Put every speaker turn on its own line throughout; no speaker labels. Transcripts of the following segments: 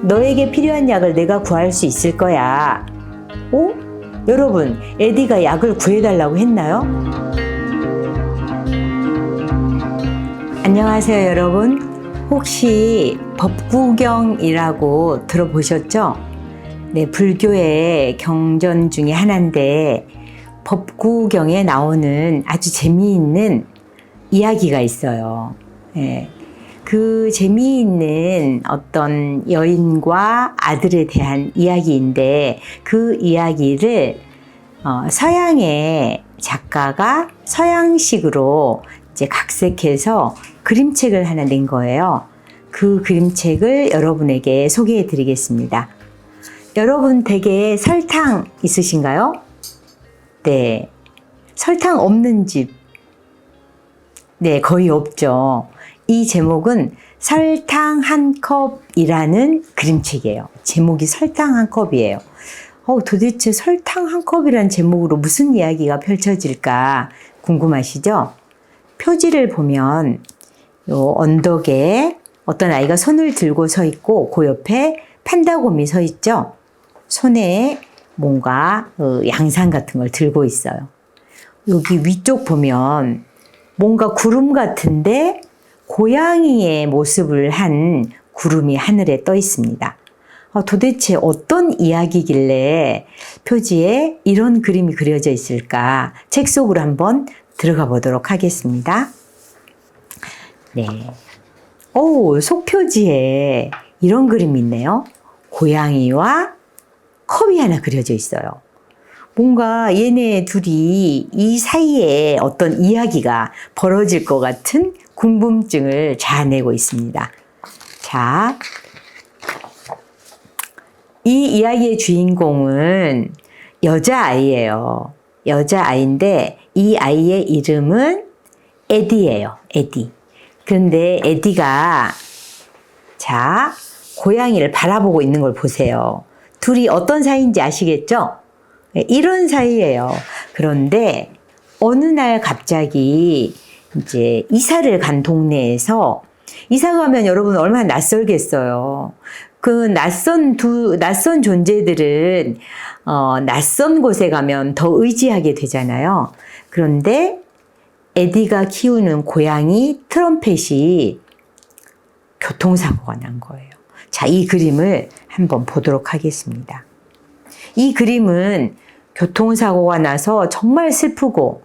너에게 필요한 약을 내가 구할 수 있을 거야. 어? 여러분, 에디가 약을 구해달라고 했나요? 안녕하세요, 여러분. 혹시 법구경이라고 들어보셨죠? 네, 불교의 경전 중에 하나인데 법구경에 나오는 아주 재미있는 이야기가 있어요. 네, 그 재미있는 어떤 여인과 아들에 대한 이야기인데 그 이야기를 서양의 작가가 서양식으로 이제 각색해서 그림책을 하나 낸 거예요. 그 그림책을 여러분에게 소개해 드리겠습니다. 여러분 댁에 설탕 있으신가요? 네. 설탕 없는 집. 네, 거의 없죠. 이 제목은 설탕 한 컵이라는 그림책이에요. 제목이 설탕 한 컵이에요. 도대체 설탕 한 컵이라는 제목으로 무슨 이야기가 펼쳐질까 궁금하시죠? 표지를 보면 요 언덕에 어떤 아이가 손을 들고 서 있고 그 옆에 판다곰이 서 있죠. 손에 뭔가 양산 같은 걸 들고 있어요. 여기 위쪽 보면 뭔가 구름 같은데 고양이의 모습을 한 구름이 하늘에 떠 있습니다. 도대체 어떤 이야기길래 표지에 이런 그림이 그려져 있을까? 책 속으로 한번 들어가 보도록 하겠습니다. 네. 속표지에 이런 그림이 있네요. 고양이와 컵이 하나 그려져 있어요. 뭔가 얘네 둘이 이 사이에 어떤 이야기가 벌어질 것 같은 궁금증을 자아내고 있습니다. 자, 이 이야기의 주인공은 여자아이예요. 여자아이인데 이 아이의 이름은 에디예요. 에디. 그런데 에디가 자, 고양이를 바라보고 있는 걸 보세요. 둘이 어떤 사이인지 아시겠죠? 이런 사이예요. 그런데 어느 날 갑자기 이제 이사를 간 동네에서 이사 가면 여러분 얼마나 낯설겠어요. 그 낯선 존재들은 낯선 곳에 가면 더 의지하게 되잖아요. 그런데 에디가 키우는 고양이 트럼펫이 교통사고가 난 거예요. 자, 이 그림을 한번 보도록 하겠습니다. 이 그림은 교통사고가 나서 정말 슬프고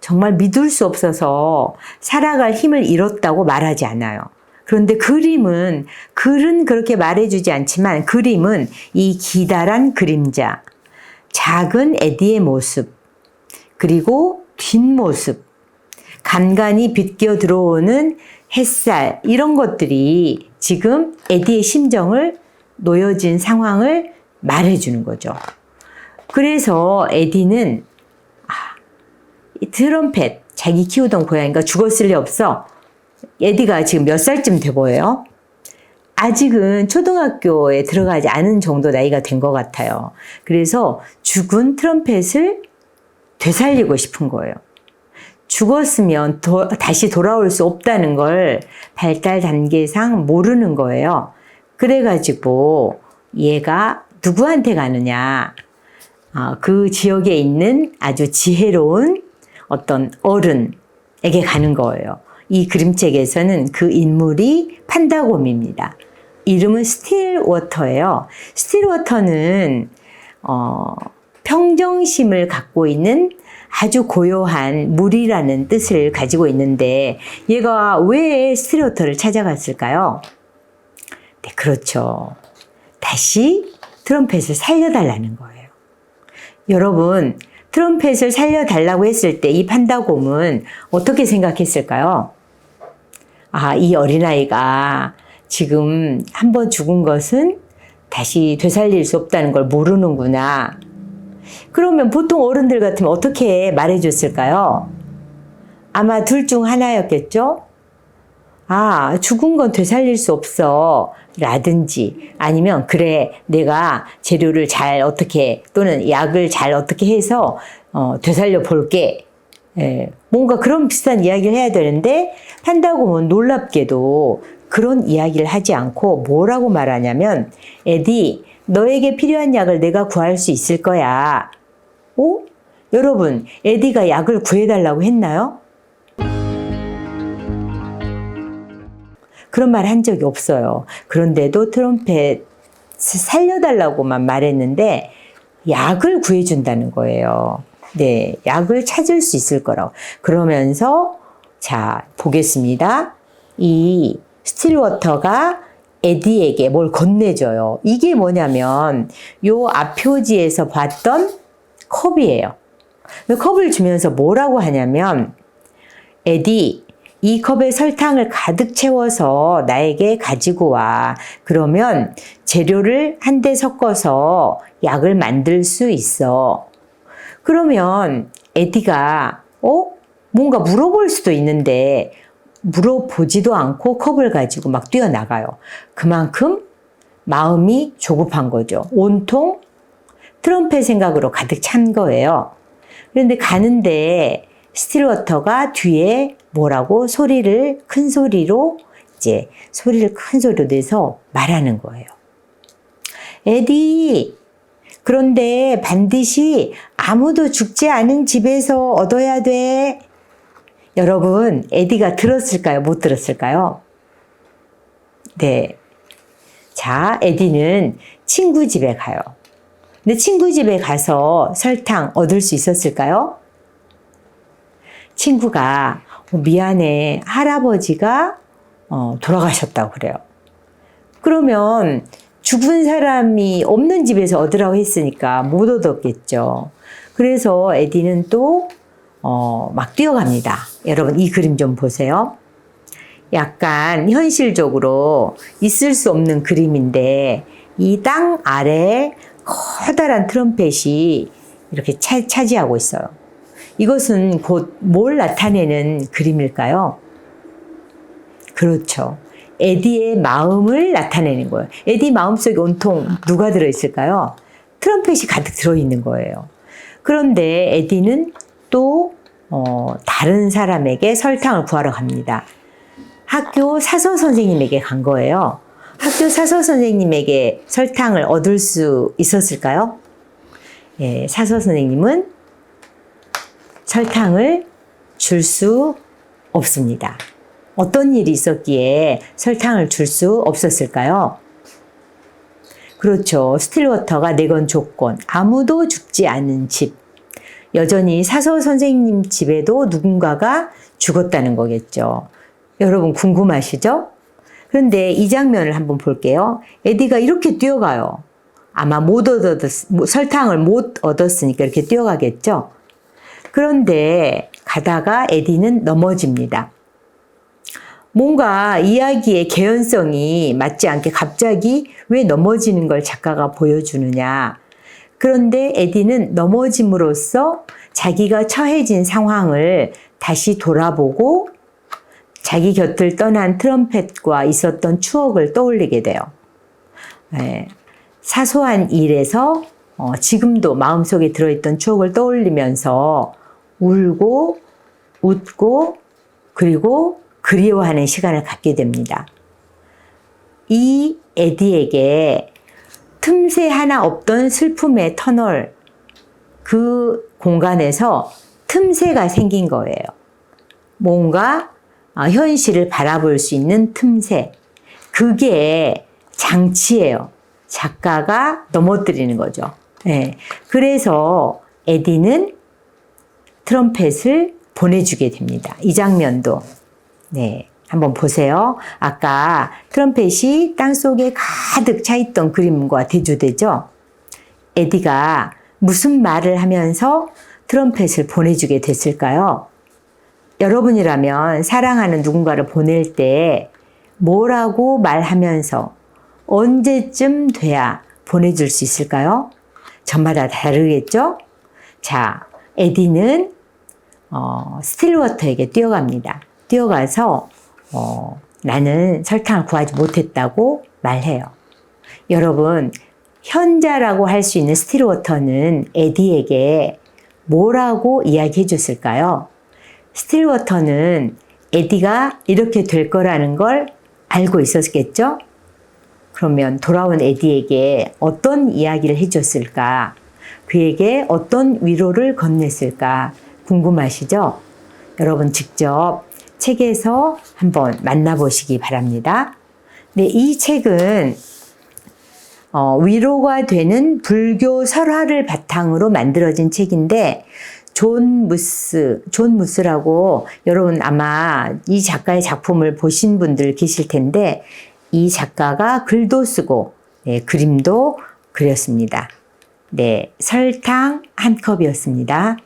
정말 믿을 수 없어서 살아갈 힘을 잃었다고 말하지 않아요. 그런데 글은 그렇게 말해주지 않지만 그림은 이 기다란 그림자, 작은 에디의 모습, 그리고 뒷모습, 간간히 비껴 들어오는 햇살, 이런 것들이 지금 에디의 심정을 놓여진 상황을 말해주는 거죠. 그래서 에디는 이 트럼펫, 자기 키우던 고양이가 죽었을 리 없어. 에디가 지금 몇 살쯤 돼 보여요? 아직은 초등학교에 들어가지 않은 정도 나이가 된 것 같아요. 그래서 죽은 트럼펫을 되살리고 싶은 거예요. 죽었으면 다시 돌아올 수 없다는 걸 발달 단계상 모르는 거예요. 그래가지고 얘가 누구한테 가느냐? 그 지역에 있는 아주 지혜로운 어떤 어른에게 가는 거예요. 이 그림책에서는 그 인물이 판다곰입니다. 이름은 스틸워터예요. 스틸워터는 평정심을 갖고 있는 아주 고요한 물이라는 뜻을 가지고 있는데 얘가 왜 스틸워터를 찾아갔을까요? 네, 그렇죠. 다시 트럼펫을 살려달라는 거예요. 여러분, 트럼펫을 살려달라고 했을 때 이 판다곰은 어떻게 생각했을까요? 이 어린아이가 지금 한번 죽은 것은 다시 되살릴 수 없다는 걸 모르는구나. 그러면 보통 어른들 같으면 어떻게 말해줬을까요? 아마 둘 중 하나였겠죠? 죽은 건 되살릴 수 없어. 라든지 아니면 그래, 내가 재료를 잘 어떻게 또는 약을 잘 어떻게 해서 되살려 볼게. 뭔가 그런 비슷한 이야기를 해야 되는데 판다곰은 놀랍게도 그런 이야기를 하지 않고 뭐라고 말하냐면, 에디, 너에게 필요한 약을 내가 구할 수 있을 거야. 오? 여러분, 에디가 약을 구해달라고 했나요? 그런 말 한 적이 없어요. 그런데도 트럼펫 살려달라고만 말했는데 약을 구해준다는 거예요. 네, 약을 찾을 수 있을 거라고. 그러면서 자, 보겠습니다. 이 스틸워터가 에디에게 뭘 건네줘요. 이게 뭐냐면 요 앞 표지에서 봤던 컵이에요. 컵을 주면서 뭐라고 하냐면, 에디, 이 컵에 설탕을 가득 채워서 나에게 가지고 와. 그러면 재료를 한데 섞어서 약을 만들 수 있어. 그러면 에디가 뭔가 물어볼 수도 있는데 물어보지도 않고 컵을 가지고 막 뛰어나가요. 그만큼 마음이 조급한 거죠. 온통 트럼펫 생각으로 가득 찬 거예요. 그런데 가는데 스틸워터가 뒤에 뭐라고 큰 소리로 내서 말하는 거예요. 에디, 그런데 반드시 아무도 죽지 않은 집에서 얻어야 돼. 여러분, 에디가 들었을까요? 못 들었을까요? 네. 자, 에디는 친구 집에 가요. 근데 친구 집에 가서 설탕 얻을 수 있었을까요? 친구가 미안해, 할아버지가 돌아가셨다고 그래요. 그러면 죽은 사람이 없는 집에서 얻으라고 했으니까 못 얻었겠죠. 그래서 에디는 또 막 뛰어갑니다. 여러분, 이 그림 좀 보세요. 약간 현실적으로 있을 수 없는 그림인데 이 땅 아래에 커다란 트럼펫이 이렇게 차지하고 있어요. 이것은 곧 뭘 나타내는 그림일까요? 그렇죠. 에디의 마음을 나타내는 거예요. 에디 마음속에 온통 누가 들어있을까요? 트럼펫이 가득 들어있는 거예요. 그런데 에디는 또 다른 사람에게 설탕을 구하러 갑니다. 학교 사서 선생님에게 간 거예요. 학교 사서 선생님에게 설탕을 얻을 수 있었을까요? 예, 사서 선생님은 설탕을 줄 수 없습니다. 어떤 일이 있었기에 설탕을 줄 수 없었을까요? 그렇죠. 스틸워터가 내건 조건, 아무도 죽지 않은 집. 여전히 사서 선생님 집에도 누군가가 죽었다는 거겠죠. 여러분 궁금하시죠? 그런데 이 장면을 한번 볼게요. 에디가 이렇게 뛰어가요. 아마 설탕을 못 얻었으니까 이렇게 뛰어가겠죠? 그런데 가다가 에디는 넘어집니다. 뭔가 이야기의 개연성이 맞지 않게 갑자기 왜 넘어지는 걸 작가가 보여주느냐. 그런데 에디는 넘어짐으로써 자기가 처해진 상황을 다시 돌아보고 자기 곁을 떠난 트럼펫과 있었던 추억을 떠올리게 돼요. 네. 사소한 일에서 지금도 마음속에 들어있던 추억을 떠올리면서 울고 웃고 그리고 그리워하는 시간을 갖게 됩니다. 이 에디에게 틈새 하나 없던 슬픔의 터널, 그 공간에서 틈새가 생긴 거예요. 뭔가 현실을 바라볼 수 있는 틈새. 그게 장치예요. 작가가 넘어뜨리는 거죠. 네. 그래서 에디는 트럼펫을 보내주게 됩니다. 이 장면도. 네. 한번 보세요. 아까 트럼펫이 땅속에 가득 차있던 그림과 대조되죠? 에디가 무슨 말을 하면서 트럼펫을 보내주게 됐을까요? 여러분이라면 사랑하는 누군가를 보낼 때 뭐라고 말하면서 언제쯤 돼야 보내줄 수 있을까요? 저마다 다르겠죠? 자, 에디는 스틸워터에게 뛰어갑니다. 뛰어가서 나는 설탕을 구하지 못했다고 말해요. 여러분, 현자라고 할 수 있는 스틸워터는 에디에게 뭐라고 이야기해 줬을까요? 스틸워터는 에디가 이렇게 될 거라는 걸 알고 있었겠죠? 그러면 돌아온 에디에게 어떤 이야기를 해줬을까? 그에게 어떤 위로를 건넸을까? 궁금하시죠? 여러분 직접 책에서 한번 만나보시기 바랍니다. 네, 이 책은 위로가 되는 불교 설화를 바탕으로 만들어진 책인데 존 무스라고 여러분 아마 이 작가의 작품을 보신 분들 계실 텐데 이 작가가 글도 쓰고 네, 그림도 그렸습니다. 네, 설탕 한 컵이었습니다.